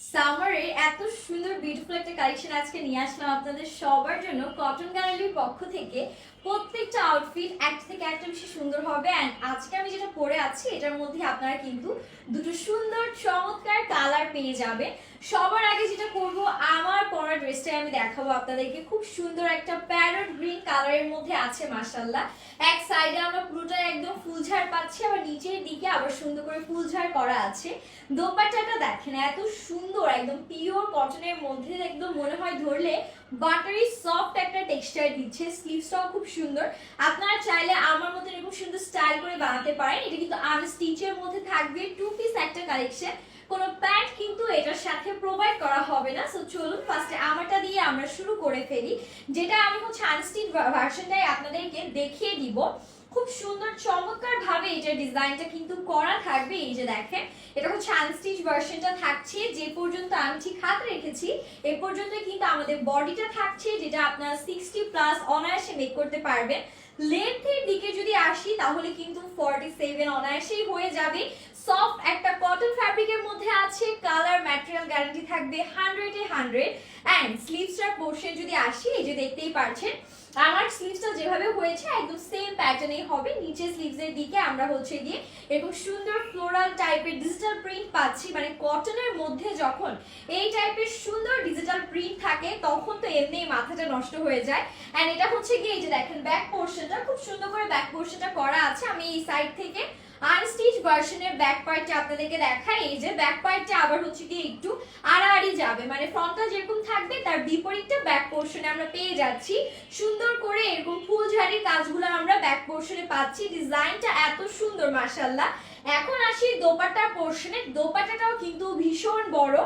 সামারে এত সুন্দর বিউটিফুল একটা কালেকশন আজকে নিয়ে আসলাম আপনাদের সবার জন্য কটন গ্যালারির পক্ষ থেকে। প্রত্যেকটা আউটফিট একটা থেকে একটা বেশি সুন্দর হবে। অ্যান্ড আজকে আমি যেটা পরে আছি এটার মধ্যে আপনারা কিন্তু দুটো সুন্দর চমৎকার কালার পেয়ে যাবেন। সবার আগে যেটা করব, আমার পরা ড্রেসটাই আমি দেখাবো আপনাদেরকে। খুব সুন্দর একটা প্যারট গ্রিন কালারের মধ্যে আছে মাশাআল্লাহ। এক সাইডে আমরা পুরোটা একদম ফুলঝাড় পাচ্ছি, আবার নিচের দিকে আবার সুন্দর করে ফুলঝাড় করা আছে। দোপাট্টাটা দেখেন এত সুন্দর, একদম পিওর কটনের মধ্যে, একদম মনে হয় ধরলে বাটারি সফট একটা টেক্সচার দিচ্ছে। স্লিভসটাও খুব সুন্দর। আপনারা চাইলে আমার মতো এরকম সুন্দর স্টাইল করে বানাতে পারেন। এটা কিন্তু আনস্টিচের মধ্যে থাকবে, টু পিস একটা কালেকশন। কোনো প্যান্ট কিন্তু এটার সাথে প্রোভাইড করা হবে না। সো চলুন ফার্স্টে আমারটা দিয়ে আমরা শুরু করে ফেলি, যেটা আমি আনস্টিচ ভার্সনটাই আপনাদেরকে দেখিয়ে দিব। খুব সুন্দর চমৎকার ভাবে এটা ডিজাইনটা কিন্তু করা থাকবে। এই যে দেখেন, এটা আনস্টিচ ভার্সনটা থাকছে। যে পর্যন্ত আমি ঠিক হাত রেখেছি এ পর্যন্ত কিন্তু আমাদের বডিটা থাকছে, যেটা আপনারা 60+ অনায়াসে মেক করতে পারবেন। লেন্থের দিকে যদি আসি তাহলে কিন্তু 47 অনায়াসেই হয়ে যাবে। সফট একটা কটন ফ্যাব্রিকের মধ্যে আছে, কালার ম্যাটেরিয়াল গ্যারান্টি থাকবে 100-এ 100। এন্ড স্লিভসটার পোরশন যদি আসি, এই যে দেখতেই পাচ্ছেন আমার স্লিভসটা যেভাবে হয়েছে একদম সেম প্যাটার্নেই হবে। নিচে স্লিভসের দিকে আমরা গিয়ে এরকম সুন্দর ফ্লোরাল টাইপের ডিজিটাল প্রিন্ট পাচ্ছি। মানে কটনের মধ্যে যখন এই টাইপের সুন্দর ডিজিটাল প্রিন্ট থাকে তখন তো এমনি মাথাটা নষ্ট হয়ে যায়। এন্ড এটা গিয়ে এই যে দেখেন ব্যাক পোরশনটা খুব সুন্দর করে ব্যাক পোরশনটা করা আছে। আমি এই সাইড থেকে আনস্টিচ ভার্সনের ব্যাক পার্টটা আপনাদেরকে দেখাই। এই যে ব্যাক পার্টটা আবার গিয়ে একটু আড়াআড়ি যাবে, মানে ফ্রন্টটা যেরকম থাকবে তার বিপরীতটা ব্যাক পোরশনে আমরা পেয়ে যাচ্ছি। সুন্দর করে এরকম ফুলঝাড়ির কাজগুলো আমরা ব্যাক পোরশনে পাচ্ছি। ডিজাইনটা এত সুন্দর মাশাআল্লাহ। এখন আসি দোপাট্টার পোরশনে। দোপাট্টাটাও কিন্তু ভীষণ বড়,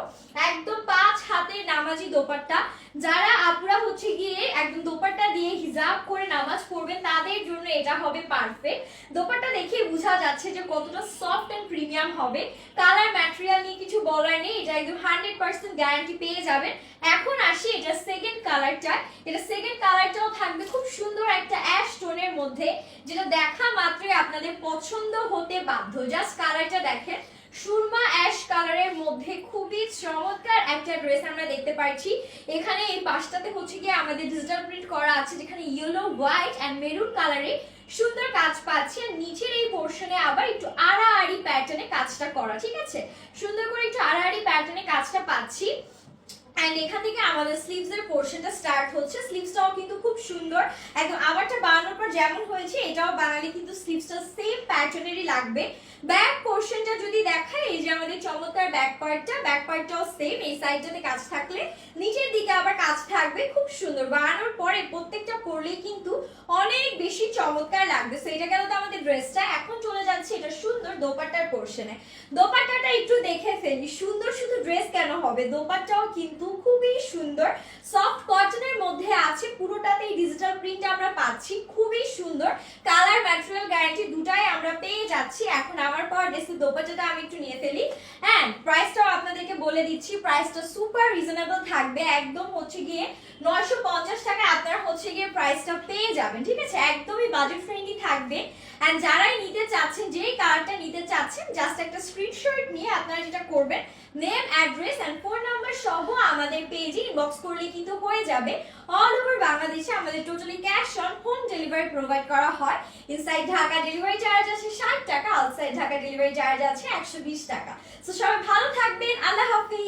একদম 5 হাতের নামাজি দোপাট্টা। যারা আপুরা গিয়ে একদম দোপাট্টা দিয়ে হিজাব করে নামাজ পড়বেন তাদের জন্য এটা হবে পারফেক্ট। দোপাট্টা দেখে বোঝা যাচ্ছে যে কতটা সফট এন্ড প্রিমিয়াম হবে। কালার ম্যাটেরিয়াল নিয়ে কিছু বলার নেই, এটা একদম 100% গ্যারান্টি পেয়ে যাবেন। এখন আসি এটা সেকেন্ড কালারটা। এটা সেকেন্ড কালারটাও থাকবে খুব সুন্দর একটা অ্যাশ টোনের মধ্যে, যেটা দেখা মাত্রই আপনাদের পছন্দ হতে বাধ্য। জাস্ট কালারটা দেখেন, সুরমা অ্যাশ কালারের মধ্যে খুবই চমৎকার একটা ড্রেস আমরা দেখতে পাচ্ছি। এখানে এই পাশটাতে গিয়ে আমাদের ডিজিটাল প্রিন্ট করা আছে, যেখানে ইয়েলো, হোয়াইট এন্ড মেরুন কালারে সুন্দর কাজ পাচ্ছি। আর নিচের এই পোরশনে আবার একটু আড়াআড়ি প্যাটার্নে কাজটা করা, ঠিক আছে? সুন্দর করে একটু আড়াআড়ি প্যাটার্নে কাজটা পাচ্ছি। এন্ড এখান থেকে আমাদের স্লিভস এর পোরশনটা স্টার্ট হচ্ছে। স্লিভসটাও কিন্তু খুব সুন্দর, একদম আমারটা বানানোর পর যেমন হয়েছে এটাও বানালে কিন্তু স্লিভসটা সেম প্যাটার্নেরই লাগবে। ব্যাক পোরশনটা যদি দেখাই, এই যে আমাদের চমৎকার ব্যাক পার্টটাও সেম। এই সাইডটাতে কাজ থাকলে নিচের দিকে আবার কাজ থাকবে। খুব সুন্দর, বানানোর পরে প্রত্যেকটা পরলেই কিন্তু অনেক বেশি চমৎকার লাগবে। সো এটা গেল তো আমাদের ড্রেসটা। এখন চলে যাচ্ছে এটা সুন্দর দোপাট্টার পোরশনে। দোপাট্টাটা একটু দেখে ফেলি, সুন্দর শুধু ড্রেস কেন হবে, দোপাট্টাও কিন্তু খুবই সুন্দর। সফট কটনের মধ্যে আছে, পুরোটাতেই ডিজিটাল প্রিন্ট আমরা পাচ্ছি, খুবই সুন্দর। কালার ম্যাটেরিয়াল গ্যারান্টি দুটাই আমরা পেয়ে যাচ্ছি। এখন আমার পাওয়ার ড্রেসের দোপাট্টাটা আমি একটু নিয়ে ফেলি। এন্ড প্রাইসটাও আপনাদেরকে বলে দিচ্ছি, প্রাইসটা সুপার রিজনেবল থাকবে। একদম গিয়ে 950 টাকা আপনারা গিয়ে প্রাইসটা পেয়ে যাবেন, ঠিক আছে? একদমই বাজেট ফ্রেন্ডলি থাকবে। এন্ড যারাই নিতে চাচ্ছেন, যেই কালারটা নিতে চাচ্ছেন, জাস্ট একটা স্ক্রিনশট নিয়ে আপনারা যেটা করবেন, name, address and phone number সহ আমাদের পেজে ইনবক্স করলে কিন্তু হয়ে যাবে। অল ওভার বাংলাদেশে আমাদের totally cash on home delivery provide করা হয়। ইনসাইড ঢাকা ডেলিভারি চার্জ আছে 60 টাকা, আউটসাইড ঢাকা ডেলিভারি চার্জ আছে 120 টাকা। সো সবাই ভালো থাকবেন, আল্লাহ হাফেজ।